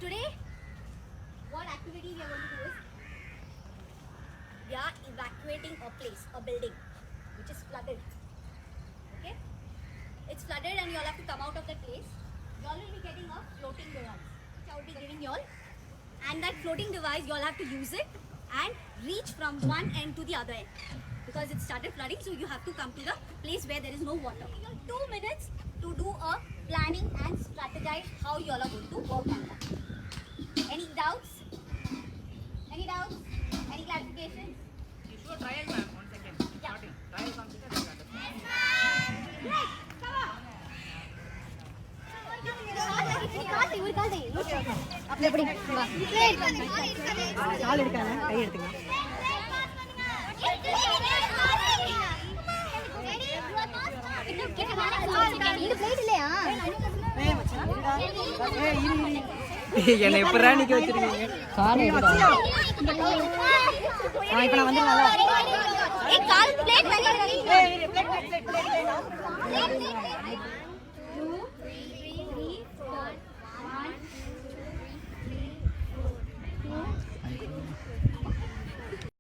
today, what activity we are going to do is, we are evacuating a place, a building, which is flooded. Okay? It's flooded and you all have to come out of that place. You all will be getting a floating device, which I will be giving you all. And that floating device, you all have to use it and reach from one end to the other end. Because it started flooding, so you have to come to the place where there is no water. You have 2 minutes to do a planning and strategize how you all are going to work on that. Any doubts? Any doubts? Any clarifications? You should trial, ma'am. 1 second. Yeah. Starting. Trial completed. You understand. Great! Come on! என்னை எப்பறா நிக்க வச்சிருக்கீங்க கால் எடுடா இப்ப நான் வந்துறேன்ல एक काल plate लगी plate